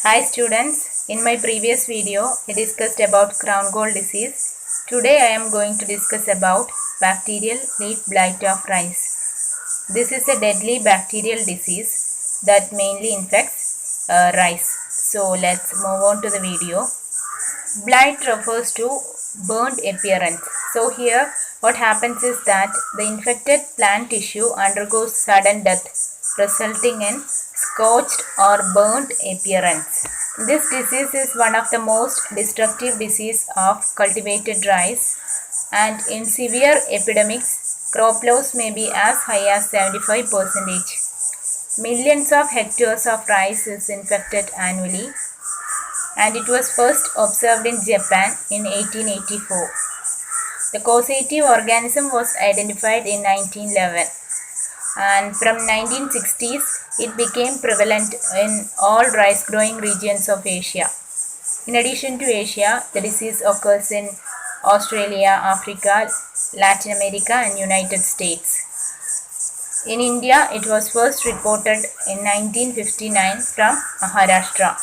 Hi students, in my previous video I discussed about crown gall disease. Today I am going to discuss about bacterial leaf blight of rice. This is a deadly bacterial disease that mainly infects rice. So let's move on to the video. Blight refers to burnt appearance. So here what happens is that the infected plant tissue undergoes sudden death, resulting in scorched or burnt appearance. This disease is one of the most destructive diseases of cultivated rice, and in severe epidemics, crop loss may be as high as 75%. Millions of hectares of rice is infected annually, and it was first observed in Japan in 1884. The causative organism was identified in 1911, and from 1960s it became prevalent in all rice growing regions of Asia. In addition to Asia, the disease occurs in Australia, Africa, Latin America and United States. In India, it was first reported in 1959 from Maharashtra.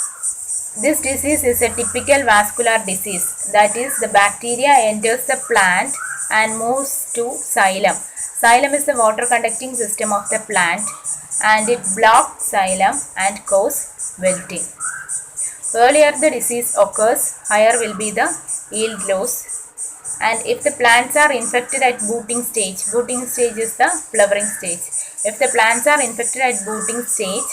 This disease is a typical vascular disease, that is, the bacteria enters the plant and moves to xylem. Xylem is the water conducting system of the plant, and it blocks xylem and causes wilting. Earlier the disease occurs, higher will be the yield loss. And if the plants are infected at booting stage is the flowering stage. If the plants are infected at booting stage,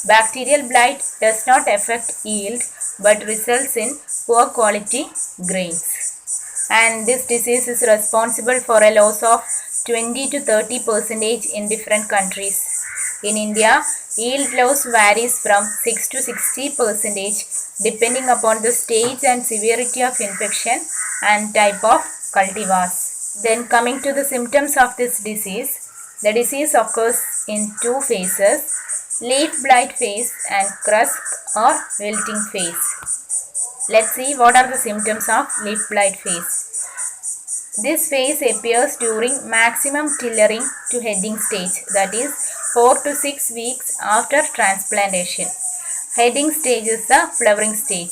bacterial blight does not affect yield but results in poor quality grains. And this disease is responsible for a loss of 20 to 30% in different countries. In India, yield loss varies from 6 to 60% depending upon the stage and severity of infection and type of cultivars. Then coming to the symptoms of this disease, the disease occurs in two phases: leaf blight phase and crusk or wilting phase. Let's see what are the symptoms of leaf blight phase. This phase appears during maximum tillering to heading stage, that is 4 to 6 weeks after transplantation. Heading stage is the flowering stage.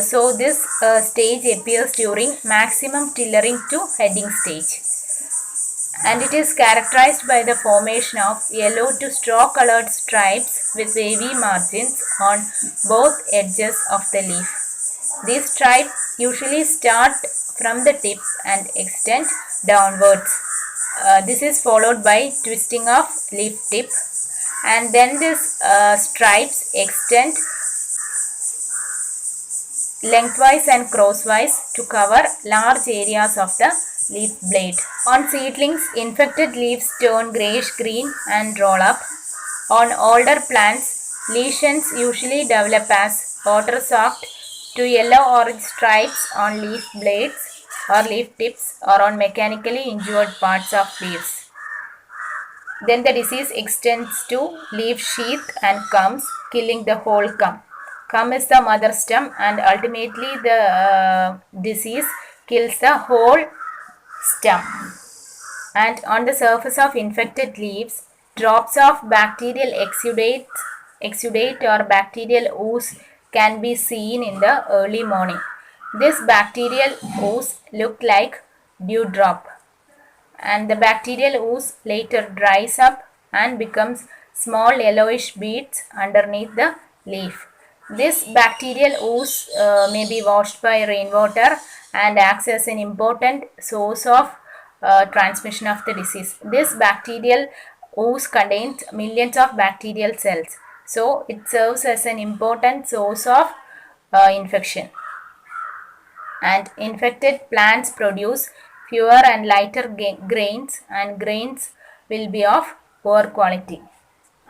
So this stage appears during maximum tillering to heading stage. And it is characterized by the formation of yellow to straw colored stripes with wavy margins on both edges of the leaf. These stripes usually start from the tip and extend downwards. This is followed by twisting of leaf tip, and then these stripes extend lengthwise and crosswise to cover large areas of the leaf blade. On seedlings, infected leaves turn grayish-green and roll up. On older plants, lesions usually develop as water-soaked to yellow-orange stripes on leaf blades or leaf tips or on mechanically injured parts of leaves. Then the disease extends to leaf sheath and comes, killing the whole cum. Cum is the mother stem, and ultimately the disease kills the whole stem. And on the surface of infected leaves, drops of bacterial exudate or bacterial ooze can be seen in the early morning. This bacterial ooze looks like dewdrop, and the bacterial ooze later dries up and becomes small yellowish beads underneath the leaf. This bacterial ooze may be washed by rainwater and acts as an important source of transmission of the disease. This bacterial ooze contains millions of bacterial cells, so it serves as an important source of infection. And infected plants produce fewer and lighter grains, and grains will be of poor quality.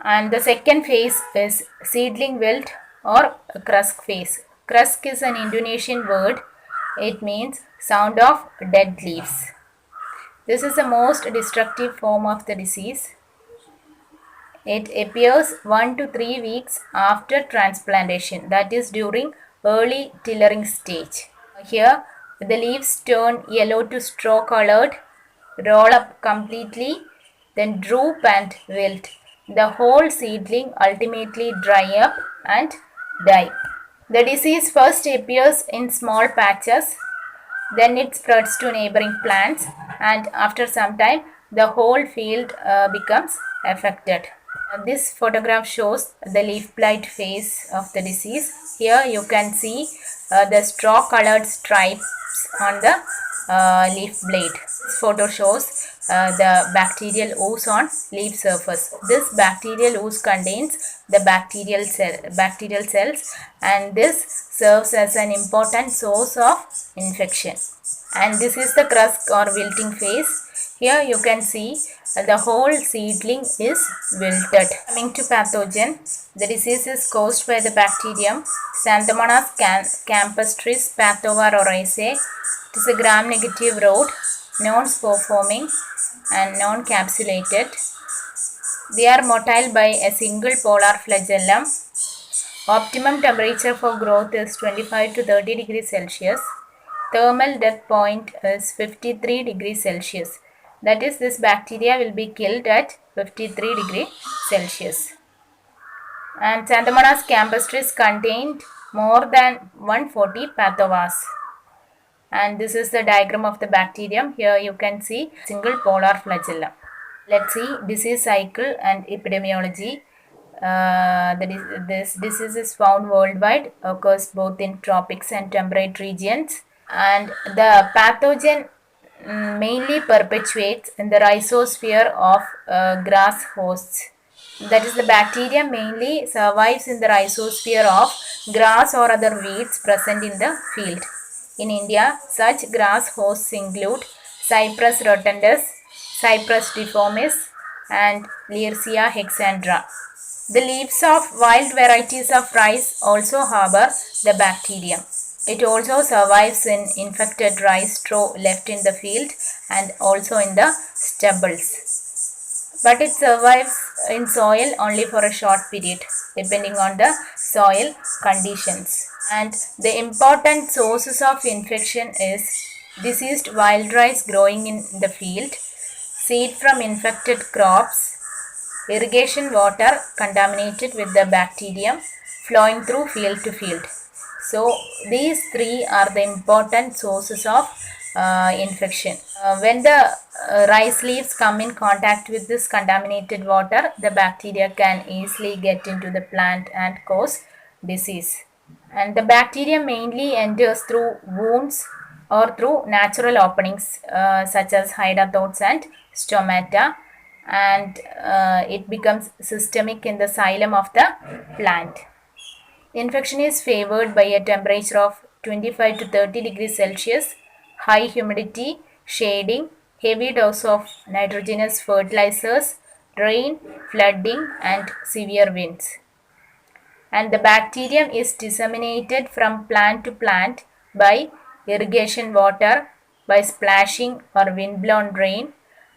And the second phase is seedling wilt or crusk phase. Crusk is an Indonesian word. It means sound of dead leaves. This is the most destructive form of the disease. It appears 1 to 3 weeks after transplantation, that is during early tillering stage. Here the leaves turn yellow to straw colored, roll up completely, then droop and wilt. The whole seedling ultimately dry up and die. The disease first appears in small patches, then it spreads to neighboring plants, and after some time the whole field becomes affected. This photograph shows the leaf blight phase of the disease. Here you can see the straw colored stripes on the leaf blade. This photo shows the bacterial ooze on leaf surface. This bacterial ooze contains the bacterial cells, and this serves as an important source of infection. And this is the crusk or wilting phase. Here you can see the whole seedling is wilted. Coming to pathogen, the disease is caused by the bacterium Xanthomonas campestris pathovaroraceae. It is a gram-negative rod, non-spore-forming and non-capsulated. They are motile by a single polar flagellum. Optimum temperature for growth is 25 to 30 degrees Celsius. Thermal death point is 53 degrees Celsius. That is, this bacteria will be killed at 53 degrees Celsius. And Xanthomonas campestris contained more than 140 pathovars. And this is the diagram of the bacterium. Here you can see single polar flagellum. Let's see disease cycle and epidemiology. This disease is found worldwide, occurs both in tropics and temperate regions, and the pathogen mainly perpetuates in the rhizosphere of grass hosts. That is, the bacteria mainly survives in the rhizosphere of grass or other weeds present in the field. In India, such grass hosts include Cyprus rotundus, Cyprus deformis, and Liersia hexandra. The leaves of wild varieties of rice also harbor the bacterium. It also survives in infected rice straw left in the field and also in the stubbles. But it survives in soil only for a short period, depending on the soil conditions. And the important sources of infection is diseased wild rice growing in the field, seed from infected crops, irrigation water contaminated with the bacterium flowing through field to field. So these three are the important sources of infection. When the rice leaves come in contact with this contaminated water, the bacteria can easily get into the plant and cause disease. And the bacteria mainly enters through wounds or through natural openings such as hydathodes and stomata, and it becomes systemic in the xylem of the plant. Infection is favored by a temperature of 25 to 30 degrees Celsius, high humidity, shading, heavy dose of nitrogenous fertilizers, rain, flooding, and severe winds. And the bacterium is disseminated from plant to plant by irrigation water, by splashing or wind-blown rain,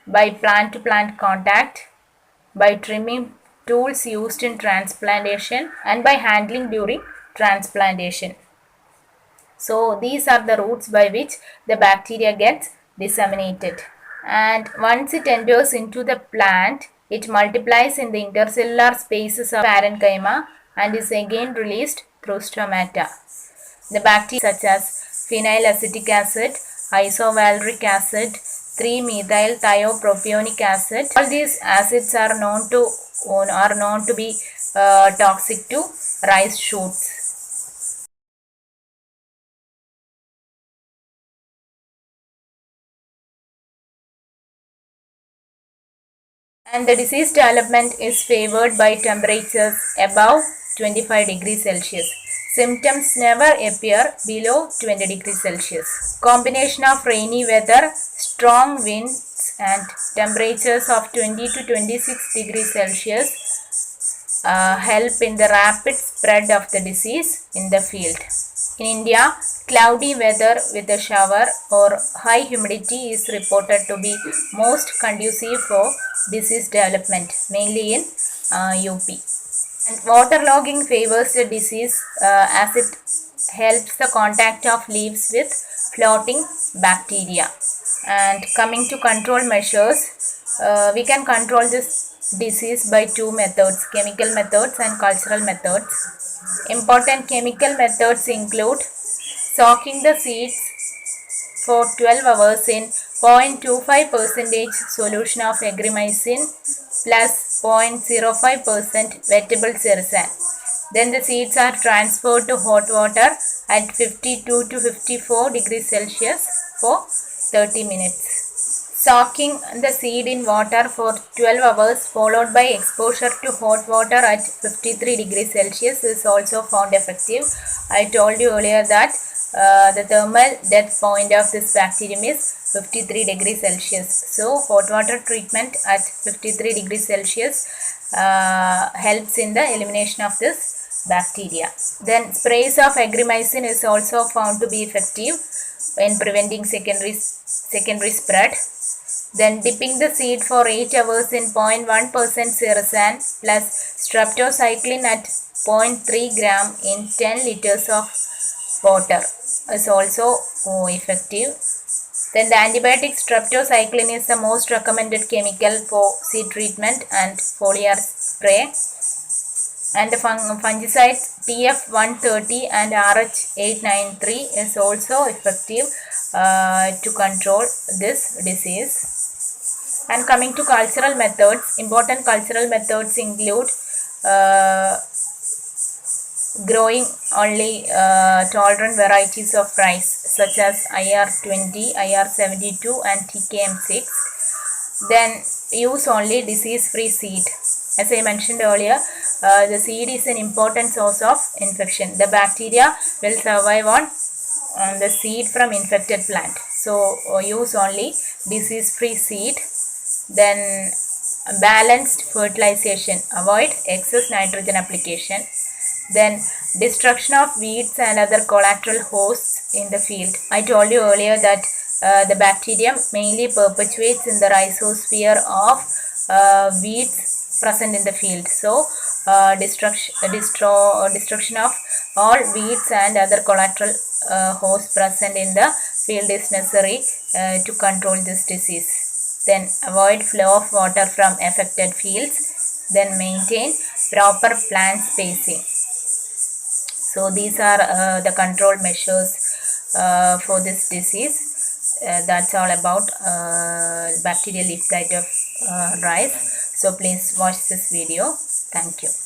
by plant-to-plant contact, by trimming tools used in transplantation, and by handling during transplantation. So these are the routes by which the bacteria gets disseminated. And once it enters into the plant, it multiplies in the intercellular spaces of parenchyma and is again released through stomata. The bacteria such as phenylacetic acid, isovaleric acid, 3-methyl thiopropionic acid. All these acids are known to be toxic to rice shoots. And the disease development is favored by temperatures above 25 degrees Celsius. Symptoms never appear below 20 degrees Celsius. Combination of rainy weather, strong winds and temperatures of 20 to 26 degrees Celsius help in the rapid spread of the disease in the field. In India, cloudy weather with a shower or high humidity is reported to be most conducive for disease development, mainly in UP. And waterlogging favors the disease as it helps the contact of leaves with floating bacteria. And coming to control measures, we can control this disease by two methods, chemical methods and cultural methods. Important chemical methods include soaking the seeds for 12 hours in 0.25% solution of agromycin plus 0.05% vegetable sersan. Then the seeds are transferred to hot water at 52 to 54 degrees Celsius for 30 minutes. Soaking the seed in water for 12 hours followed by exposure to hot water at 53 degrees Celsius is also found effective. I told you earlier that the thermal death point of this bacterium is 53 degrees Celsius. So hot water treatment at 53 degrees Celsius helps in the elimination of this bacteria. Then sprays of agromycin is also found to be effective in preventing secondary spread. Then dipping the seed for 8 hours in 0.1% sersan plus streptocycline at 0.3 gram in 10 liters of water is also effective. Then the antibiotic streptocycline is the most recommended chemical for seed treatment and foliar spray. And the fungicides TF130 and RH893 is also effective to control this disease. And coming to cultural methods, important cultural methods include growing only tolerant varieties of rice such as IR20, IR72 and TKM6. Then use only disease-free seed. As I mentioned earlier, the seed is an important source of infection. The bacteria will survive on the seed from infected plant. So use only disease-free seed. Then balanced fertilization. Avoid excess nitrogen application. Then destruction of weeds and other collateral hosts in the field. I told you earlier that the bacterium mainly perpetuates in the rhizosphere of weeds present in the field. So destruction of all weeds and other collateral hosts present in the field is necessary to control this disease. Then avoid flow of water from affected fields. Then maintain proper plant spacing. So these are the control measures for this disease. That's all about bacterial leaf blight of rice. So please watch this video. Thank you.